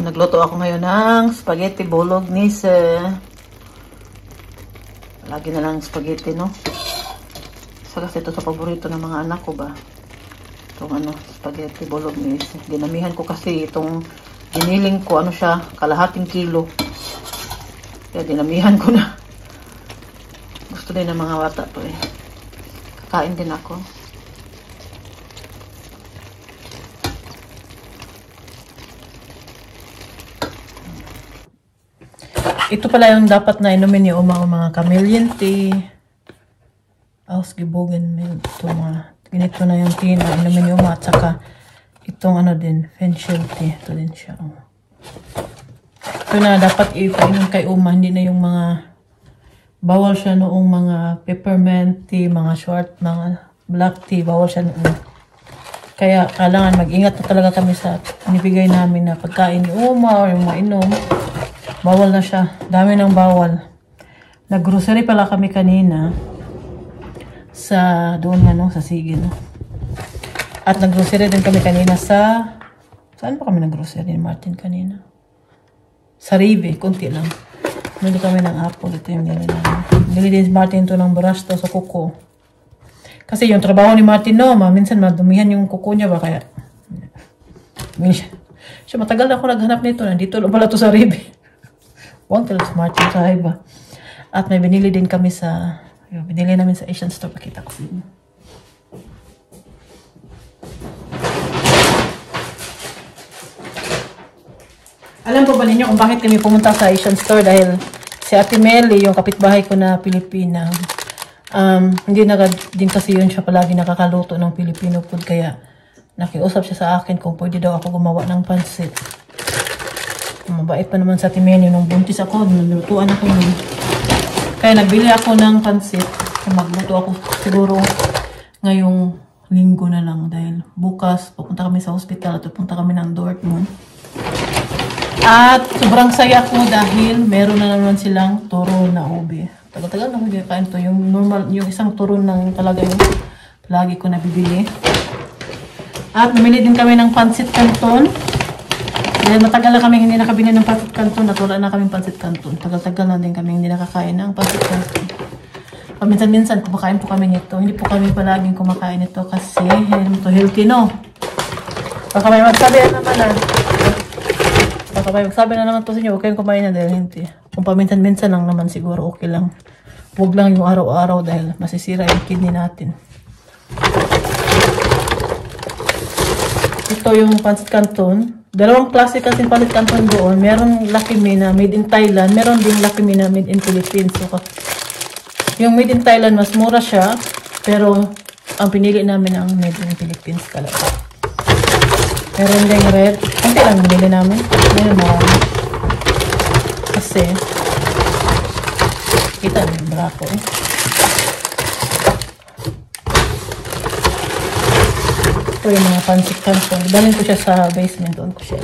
Nagluto ako ngayon ng spaghetti bolognese. Lagi na lang spaghetti, no? Isa kasi ito sa paborito ng mga anak ko ba. Itong spaghetti bolognese. Dinamihan ko kasi itong giniling ko, siya, kalahating kilo. Kaya dinamihan ko na. Gusto din ng mga bata to eh. Kakain din ako. Ito pala yung dapat na inumin ni Uma, mga chameleon tea, ausgibogen milk. Ito ganito na yung tea na inumin ni Uma. At saka itong din, fenchel tea. Ito din siya. Ito na dapat ipainom kay Uma. Hindi na yung mga, bawal siya noong mga peppermint tea, mga short, mga black tea. Bawal siya noong. Kaya kailangan mag-ingat na talaga kami sa inibigay namin na pagkain ni Uma o yung mainom. Bawal na siya. Dami ng bawal. Nag-grocery pala kami kanina sa doon sa Sige, no? At nag-grocery din kami kanina sa saan pa kami nag-grocery ni Martin kanina? Sa Rive, konti lang. Bili kami ng apple. Ito yung bili namin. Bili din Martin to ng brush to sa kuko. Kasi yung trabaho ni Martin, no, minsan madumihan yung kuko niya ba kaya siya matagal na ako naghanap nito. Nandito lang pala to sa Rive. Huwag talaga smart yung sahay ba. At may binili din kami sa, binili namin sa Asian store. Pakita ko din. Alam po ba ninyo kung bakit kami pumunta sa Asian store? Dahil si Ate Melly, yung kapitbahay ko na Pilipina, hindi na din kasi yun siya palagi nakakaluto ng Filipino food. Kaya nakiusap siya sa akin kung pwede daw ako gumawa ng pansit. Mabait pa naman sa Timenyo. Nung buntis ako, nalutuan ako yun. Kaya nagbili ako ng pansit. Magluto ako siguro ngayong linggo na lang. Dahil bukas, pupunta kami sa hospital at pupunta kami ng Dortmund. At sobrang saya ko dahil meron na naman silang turon na ube. Tagal-tagal na ko kain to. Yung normal, yung isang turon ng talaga yung lagi ko nabibili. At namili din kami ng pansit canton. Dahil matagal na kami hindi nakabili ng pansit canton at wala na kaming pansit canton. Tagal-tagal na din kami hindi nakakain ng pansit canton. Paminsan-minsan kumakain po kami nito. Hindi po kami palaging kumakain nito kasi hindi to healthy, no? Baka may magsabi na naman Baka may magsabi na naman to sa inyo. Huwag kayong kumain na dahil hindi. Kung paminsan-minsan lang naman siguro okay lang. Huwag lang yung araw-araw dahil masisira yung kidney natin. Ito yung pansit canton. Dalawang klase kasi palit canton doon. Meron Lucky Me na made in Thailand. Meron din Lucky Me na made in Philippines. So, yung made in Thailand, mas mura siya. Pero, ang pinili namin ang made in Philippines talaga. Meron din red. Kunti lang pinili namin. Meron marami. Kasi, kita din brako eh. Ito yung mga pansit canton. Dalhin ko siya sa basement. Doon ko siya.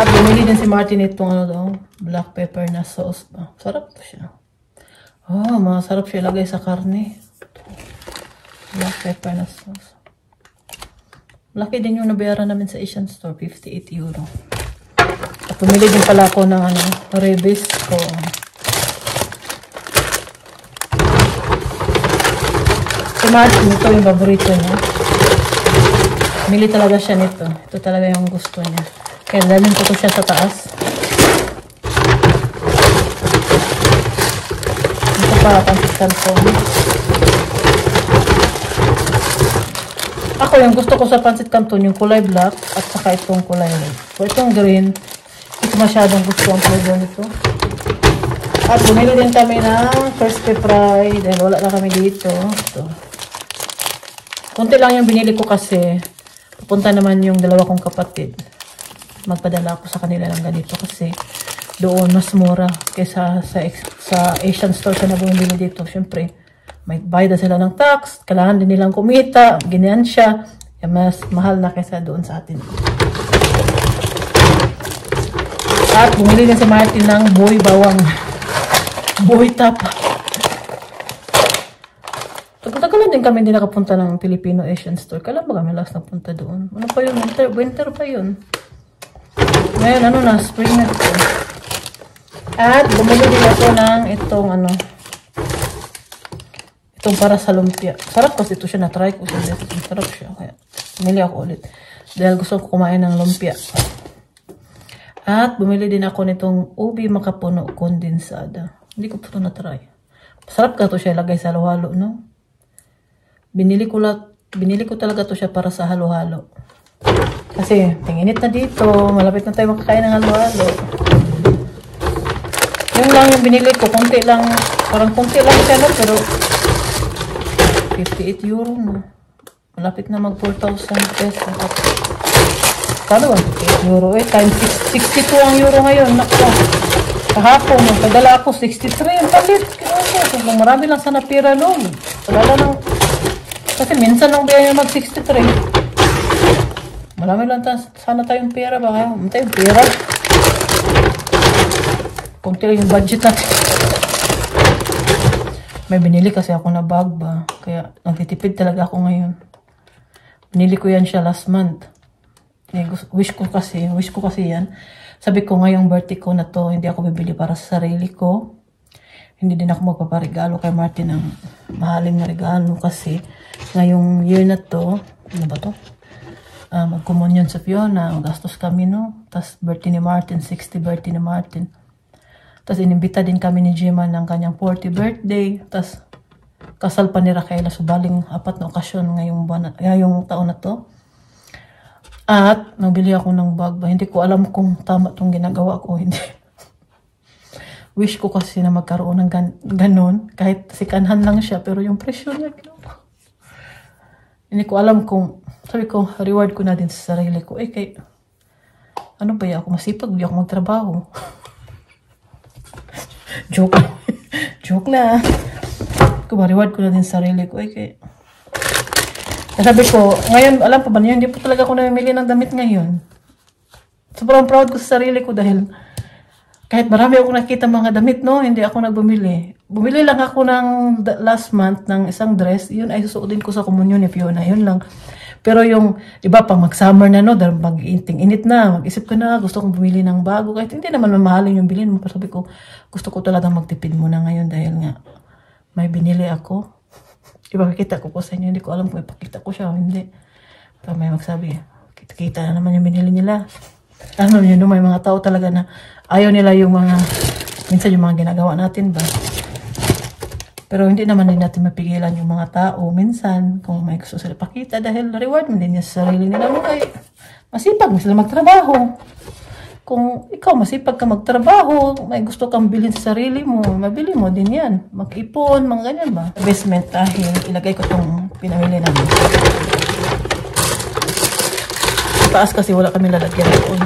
At bumili din si Martin itong black pepper na sauce. Sarap to siya. Masarap siya ilagay sa karne. Black pepper na sauce. Laki din yung nabayaran namin sa Asian store. 58 euro. At bumili din pala ako ng rebis ko. Si Martin, ito yung paborito niya. Mili talaga siya nito. Ito talaga yung gusto niya. Kaya dalhin ko siya sa taas. Ito pa, pansit canton. Ako, yung gusto ko sa pansit canton, yung kulay black at saka itong kulay red. So, itong green, ito masyadong gusto ang flavor nito. At bumili din kami ng crispy fry dahil wala na kami dito. Ito. Kunti lang yung binili ko kasi pupunta naman yung dalawa kong kapatid. Magpadala ako sa kanila ng ganito kasi doon mas mura kaysa sa Asian store sa bumili dito. Siyempre, may bayad na sila ng tax, kailangan din nilang kumita, ganyan siya. Mas mahal na kaysa doon sa atin. At bumili din si Martin ng boy bawang. Boy tapa. Matagalan din kami hindi nakapunta ng Filipino Asian store. Kailan ba kami last napunta doon? Ano pa yun? Winter pa yun. Ngayon, ano na, spring na dito. At bumili din ako ng itong ano, itong para sa lumpia. Sarap kasi ito siya, na-try ko siya. Sarap siya. Kaya, bumili ako ulit. Dahil gusto ko kumain ng lumpia. At bumili din ako nitong ubi makapuno kondensada. Hindi ko pa ito na-try. Sarap ka ito siya lagay sa halo-halo, no? Binili ko talaga ito siya para sa halo-halo. Kasi, tinginit na dito. Malapit na tayo makakain ng halo-halo. Yung lang yung binili ko, konti lang. Parang konti lang siya, no? Pero, 58 euro na. Malapit na mag 4,000 pesos. Paano ba? 58 euro eh. Times 62 ang euro ngayon. Naku. Kahapon, nagpadala ako 63 ang palit. Kaya marami lang sana pira noon. Padala lang. Kasi minsan lang ba yung mag 63. Marami lang sana tayong pera ba? Kaya tayong pera. Kunti lang yung budget natin. May binili kasi ako na bag ba. Kaya nagtitipid talaga ako ngayon. Binili ko yan siya last month. Wish ko kasi yan. Sabi ko ngayong birthday ko na to, hindi ako bibili para sa sarili ko. Hindi din ako magpaparegalo kay Martin ng mahaling na regalo kasi ngayong year na to, ano ba to? Mag-communion sa Fiona, gastos kami, no? Tapos birthday ni Martin, 60 birthday ni Martin. Tapos inimbita din kami ni Gemma ng kanyang 40 birthday. Tapos kasal pa ni Raquel, subaling 4 na okasyon ngayong taon na to. At nabili ako ng bag ba. Hindi ko alam kung tama itong ginagawa ko. Hindi. Wish ko kasi na magkaroon ng ganon. Kahit sikanhan lang siya. Pero yung presyo niya, hindi ko alam kung, sabi ko, reward ko na din sa sarili ko. Kay, ano ba ako masipag? Hindi ako magtrabaho. Joke lang. Kung reward ko na din sa sarili ko. Kay, sabi ko, ngayon, alam pa ba niyo, hindi po talaga ako namimili ng damit ngayon. Sobrang proud ko sa sarili ko dahil kahit marami akong nakita mga damit, no, hindi ako nagbumili. Bumili lang ako ng last month ng isang dress, yun ay susuotin ko sa komunyon ni Fiona, yun lang. Pero yung, iba pang mag-summer na, no, dahil mag-init na, mag-isip ko na, gusto kong bumili ng bago, kahit hindi naman mamahalin yung bilhin mo. Pero sabi ko, gusto ko talagang magtipid muna ngayon dahil nga, may binili ako. Ipakikita ko po sa inyo. Hindi ko alam kung ipakita ko siya o hindi. Pero may magsabi, kita-kita na naman yung binili nila. Alam nyo, may mga tao talaga na ayaw nila yung mga, minsan yung mga ginagawa natin ba. Pero hindi naman din natin mapigilan yung mga tao. Minsan, kung may gusto sila pakita, dahil reward mo din niya sa sarili nila. Okay, masipag mo sila magtrabaho. Kung ikaw masipag ka magtrabaho, may gusto kang bilhin sa sarili mo, mabili mo din yan. Mag-ipon, mga ganyan ba? Investment dahil ilagay ko itong pinamili namin. Sa taas kasi wala kami lalagyan doon.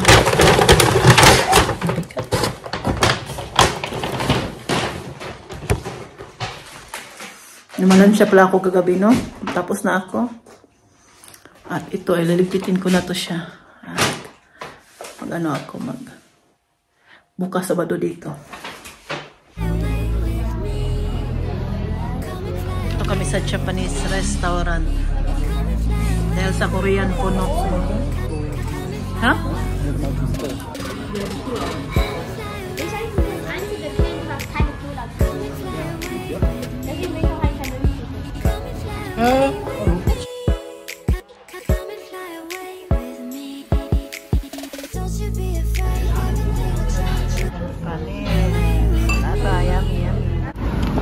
Numalan siya pala ako kagabi, no? Tapos na ako. At ito ay lalipitin ko na to siya. Mag-ano ako, bukas Sabado dito. Ito kami sa Japanese restaurant. Dahil sa Korean puno. Ha?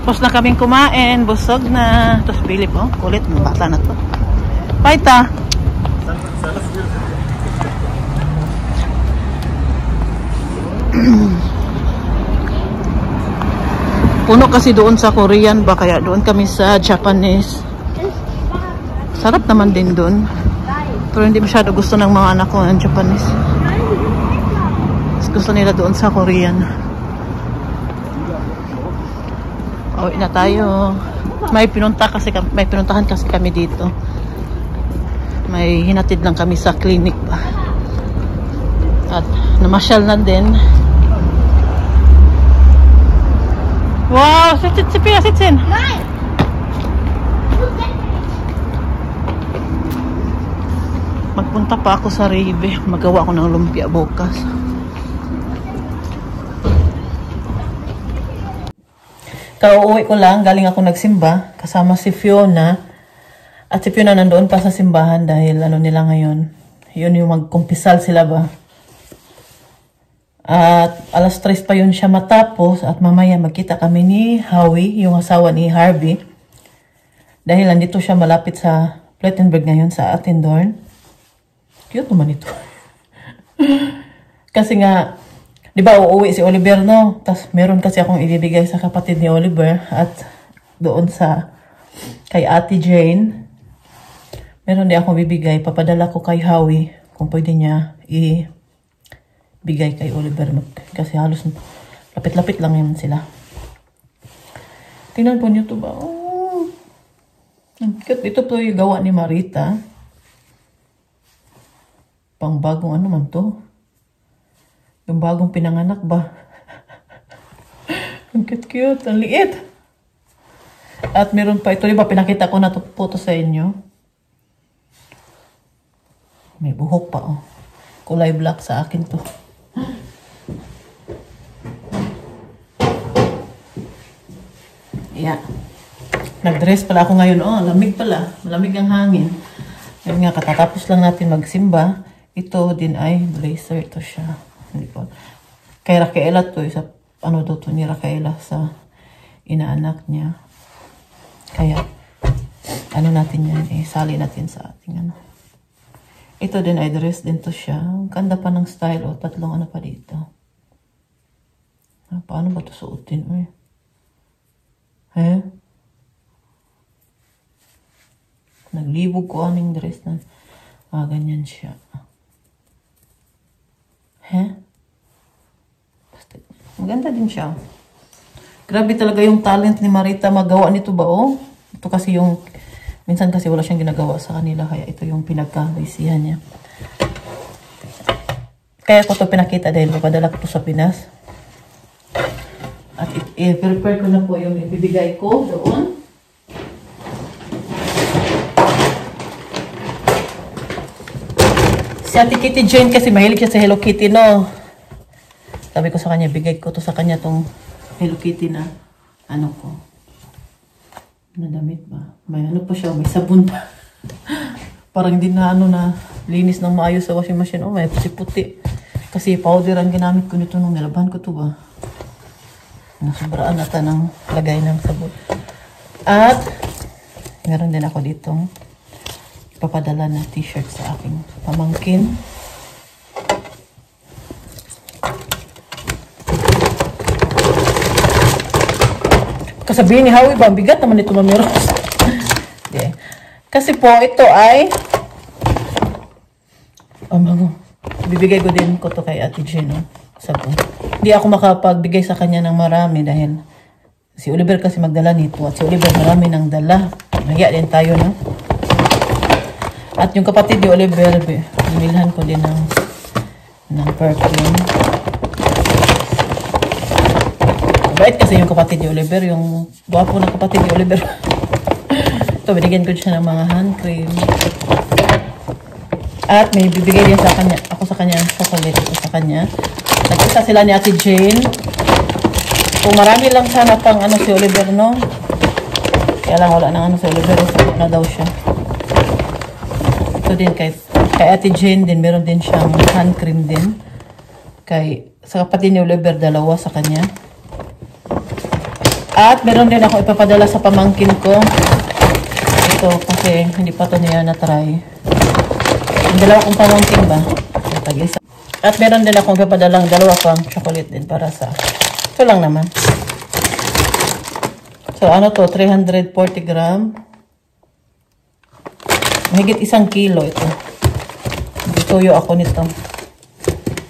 Tapos na kaming kumain, busog na. Tapos Philip, oh, kulit, bata na to. Paita. Puno kasi doon sa Korean ba, kaya doon kami sa Japanese. Sarap naman din doon. Pero hindi masyado gusto ng mga anak ko ng Japanese. Gusto nila doon sa Korean. Uwi na tayo. May pinuntahan kasi kami dito. May hinatid lang kami sa clinic ba. At namasyal na din. Wow, sit Pia, sit in. Punta pa ako sa Rebe. Magawa ako ng lumpia bukas. Kauuwi ko lang. Galing ako nagsimba. Kasama si Fiona. At si Fiona nandoon pa sa simbahan dahil ano nila ngayon. Yun yung magkumpisal sila ba. At alas 3 pa yun siya matapos. At mamaya magkita kami ni Howie, yung asawa ni Harvey. Dahil nandito siya malapit sa Plettenberg ngayon sa Attendorn. Cute naman ito. Kasi nga, di ba uuwi si Oliver, no? Tapos meron kasi akong ibibigay sa kapatid ni Oliver at doon sa kay Ate Jane. Meron din akong bibigay. Papadala ko kay Howie kung pwede niya ibigay kay Oliver. Kasi halos lapit-lapit lang yun sila. Tingnan po niyo ito ba? Oh. Ito po yung gawa ni Marita. Pang bagong ano man to? Yung bagong pinanganak ba? Ang cute-cute. Ang liit. At meron pa ito. Diba pinakita ko na ito photo sa inyo? May buhok pa oh. Kulay black sa akin to. Yeah. Nag-dress pala ako ngayon. Oh, lamig pala. Malamig ang hangin. Ngayon nga, katatapos lang natin magsimba. Ito din ay blazer. Ito siya. Hindi po. Kay Raquela to. Isa, ano daw to ni Raquela sa inaanak niya. Kaya, ano natin yan eh. Sali natin sa ating ano. Ito din ay dress din to siya. Ang ganda pa ng style. O, tatlong ano pa dito. Paano ba ito suotin? Naglibog ko aning dress na. Ganyan siya. Basta, maganda din siya. Grabe talaga yung talent ni Marita magawa nito ba oh. Ito kasi yung, minsan kasi wala siyang ginagawa sa kanila. Kaya ito yung pinagkabisihan niya. Kaya ko ito pinakita dahil papadala ko ito sa Pinas. At i-prepare ko na po yung ibibigay ko doon. Si Ate Kitty Jane kasi mahilig siya sa Hello Kitty, no? Sabi ko sa kanya, bigay ko to sa kanya tong Hello Kitty na ano ko. Nadamit ba? May ano pa siya, may sabon pa. Parang hindi na ano na linis ng maayos sa washing machine. Oh, may puti-puti. Kasi powder ang ginamit ko nito nung nilaban ko to ba? Nasobraan nata ng lagay ng sabon. At meron din ako ditong ipapadala na t-shirt sa aking pamangkin. Kasabihin ni Howie ba, bigat naman ito Mami Rose. Okay. Kasi po ito ay bibigay ko din ko to kay Ate Gino. Sabon. Hindi ako makapagbigay sa kanya ng marami dahil si Oliver kasi magdala nito at si Oliver marami nang dala. Nagya din tayo, no? At yung kapatid ni Oliver, binilhan ko din ng perfume. Mabait kasi yung kapatid ni Oliver, yung guwapo na kapatid ni Oliver. Ito, binigyan ko siya ng mga hand cream. At may bibigay din sa kanya, ako sa kanya, chocolate ito sa kanya. Nag-isa sila ni Ate Jane. Kung marami lang sana pang ano si Oliver, no? Kaya lang wala nang ano si Oliver, so na daw siya. Ito din kay Ate Jane din, meron din siyang hand cream din. Sa kapatid ni Oliver, dalawa sa kanya. At meron din ako ipapadala sa pamangkin ko. Ito kasi hindi pa ito niya na-try. Yung dalawa kong pamangkin ba? Tag-isa. At meron din akong ipapadalang dalawa pang chocolate din para sa... Ito lang naman. So ano to? 340 gram. Mahigit 1 kilo ito. Ituyo ako nito.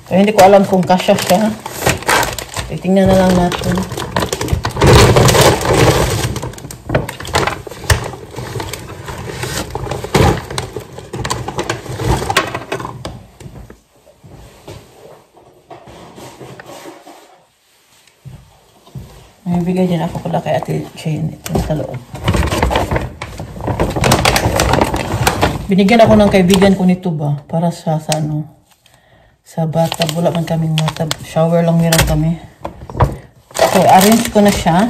Kaya hindi ko alam kung kasya siya. Titingnan na lang natin. May bigay din ako pala kay Ate Jane ito sa loob. Binigyan ako ng kaibigan ko nito ba? Para sa ano? Sa bathtub. Wala man kaming bathtub. Shower lang meron kami. So, arrange ko na siya.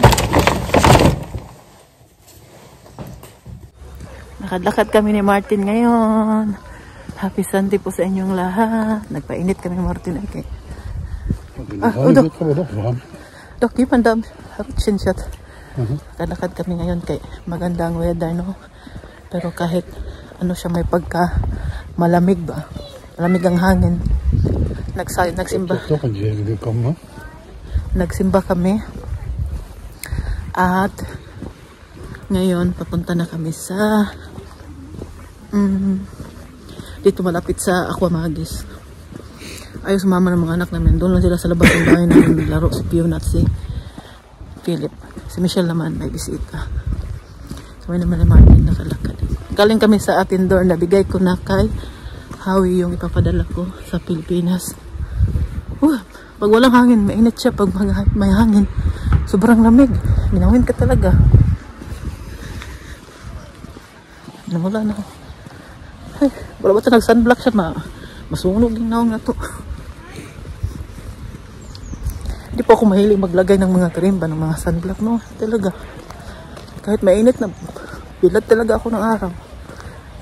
Lakad-lakad kami ni Martin ngayon. Happy Sunday po sa inyong lahat. Nagpainit kami ni Martin. Okay. Dok, di pandam. Chinshot. Lakad-lakad kami ngayon kay magandang weather, no? Pero kahit ano siya, may pagka malamig ba? Malamig ang hangin. Nagsimba. Nagsimba kami. At ngayon, papunta na kami sa dito malapit sa Aquamagis. Ayaw sumama ng mga anak namin. Doon lang sila sa labas ng bahay namin naglaro. Si Fiona at si Philip. Si Michelle naman may bisita. So may naman naman nakalakad. Galing kami sa atin door. Nabigay ko na kay Howie yung ipapadala ko sa Pilipinas. Pag walang hangin, mainit siya. Pag may hangin, sobrang lamig. Ginawin ka talaga. Wala na. Ay, wala ba ito nag-sunblock siya? Masunog yung naong na to. Hindi po ako mahilig maglagay ng mga cream ba, ng mga sunblock, no? Talaga. Kahit mainit na, bilad talaga ako ng araw.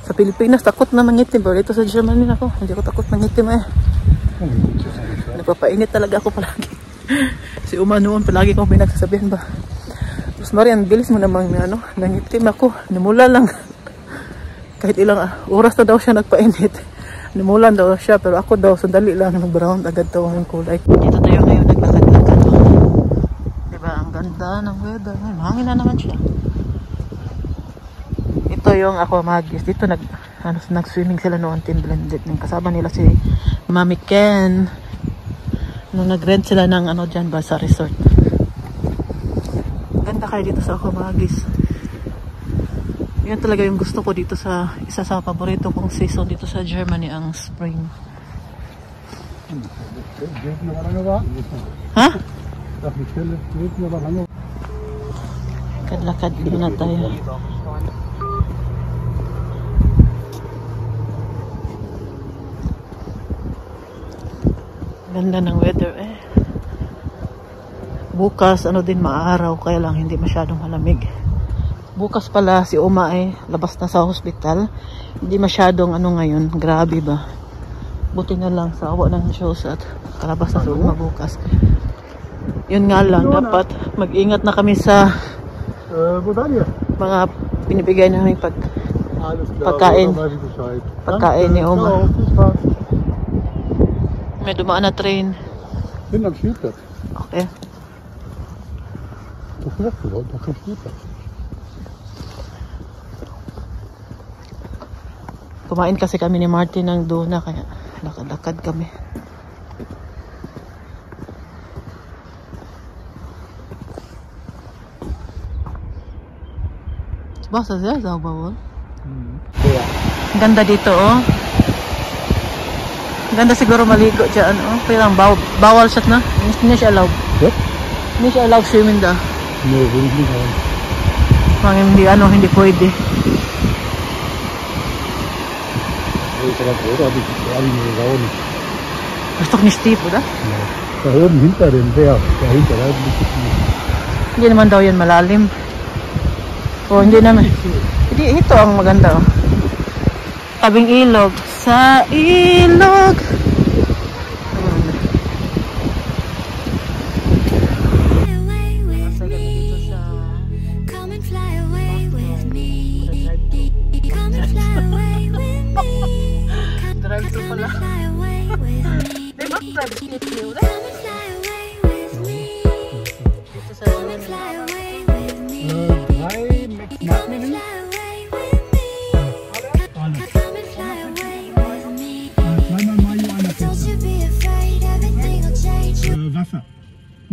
Sa Pilipinas, takot na mangitim. Pero dito sa Germany ako, hindi ko takot mangitim eh. Nagpapainit talaga ako palagi. Si Uma noon, palagi kong pinagsasabihan ba. Tapos Marian, bilis mo namang nangitim ako. Namula lang. Kahit ilang oras na daw siya nagpainit. Nimulan daw siya, pero ako daw, sandali lang, nag-brown agad daw ang kulay. Dito tayo ngayon, naglakad-lakad. Diba, ang ganda ng weather. Mahangin na naman siya. Ito yung Aquamagis. Dito nag-swimming sila noon, team blended. Kasama nila si Mami Ken. Nung nag-rent sila ng dyan ba, sa resort. Ganda kayo dito sa Aquamagis. Yan talaga yung gusto ko dito sa isa sa paborito kong season dito sa Germany, ang spring. Ha? Lakad na tayo. Ganda ng weather eh. Bukas din maaraw, kaya lang hindi masyadong malamig. Bukas pala si Uma labas na sa hospital. Hindi masyadong ngayon. Grabe ba? Buti na lang sa awa ng shows at kalabas na si Uma bukas. Yun nga lang, dapat mag-ingat na kami sa mga pinibigay namin pagkain ni Uma. May dumaan na train. Okay. Kumain kasi kami ni Martin ng dona, kaya lakad-lakad kami. Basta siya sa bawal. Ganda dito oh. Ganda siguro maligo dyan oh. Pero ang bawal siya na. Hindi siya allowed. Hindi siya allowed swimming da. Hindi pwede. Das ist doch nicht tief, oder? Ja. Da oben hinter dem Berg, dahinter, da ist ein bisschen tief. Hindi naman daw yan malalim. Hindi naman. Hindi, ito ang maganda. Oh. Tabing ilog. Sa ilog.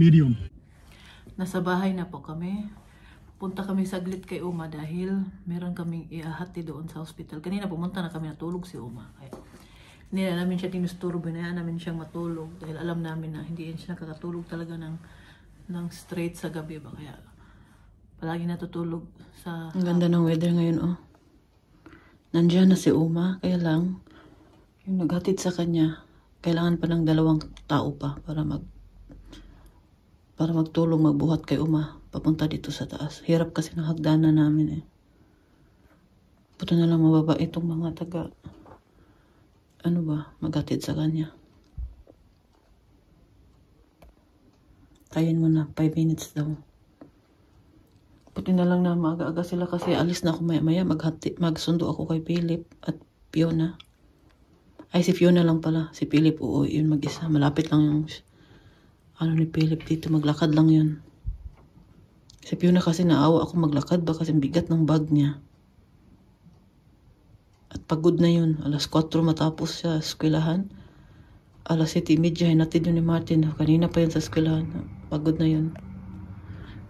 Medium. Nasa bahay na po kami. Punta kami saglit kay Uma dahil meron kaming iahati doon sa hospital. Kanina pumunta na kami, natulog si Uma. Kaya, hindi na namin siya tinusturbo, binayaan namin siyang matulog dahil alam namin na hindi siya nakakatulog talaga ng straight sa gabi ba. Kaya palagi natutulog sa... Ang ganda ng weather ngayon oh. Nandiyan na si Uma, kaya lang, yung naghatid sa kanya, kailangan pa ng 2 tao pa para magtulong magbuhat kay Uma papunta dito sa taas. Hirap kasi ng hagdanan namin eh. Puto na lang mababa itong mga taga, maghatid sa kanya. Tayin mo na, 5 minutes daw. Puti na lang na maaga-aga sila kasi alis na ako maya-maya. Magsundo ako kay Philip at Fiona. Ay, si Fiona lang pala. Si Philip, oo, yun mag-isa. Malapit lang yung ni Philip dito. Maglakad lang yun. Si Fiona kasi naawa ako maglakad ba kasi bigat ng bag niya. At pagod na yun. Alas 4 matapos sa eskwelahan. Alas 7:30 hinatid yun ni Martin. Kanina pa yun sa eskwelahan. Pagod na yun.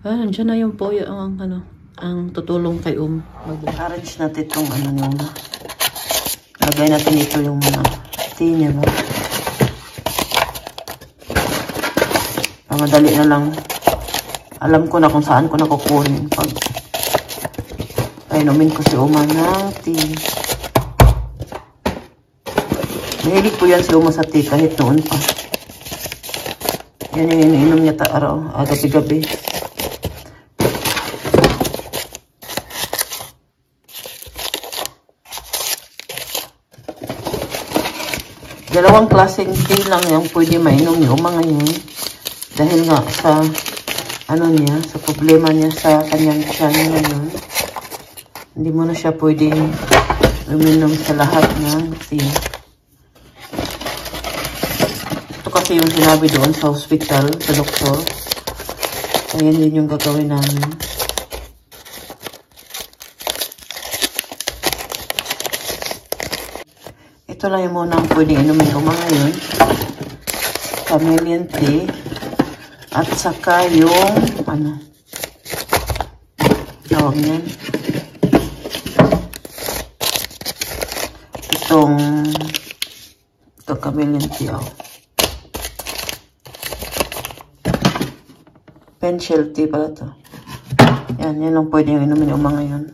Nandiyan na yung poyo ang tutulong kay Mag-arrange natin itong lagay natin ito yung mga tea niya ba? Madali na lang. Alam ko na kung saan ko nakukunin pag inumin ko si Uma ng tea. Mahilig po yan si Uma sa tea kahit noon pa. Yan yung iniinom niya gabi-gabi. Dalawang klaseng tea lang yung pwede mainom ni Uma ngayon. Dahil nga sa sa problema niya sa kanyang tiyan ngayon. Hindi mo na siya pwede uminom sa lahat ng tea. Ito kasi yung sinabi doon sa hospital, sa doktor. Ayan din yung gagawin namin. Ito lang yung muna ang pwedeng inumin ko ngayon. Chameleon tea. At saka yung, tawag niyan. Itong chameleon tea. Pencil tea pala to. Yan lang pwedeng inumin yung mga ngayon.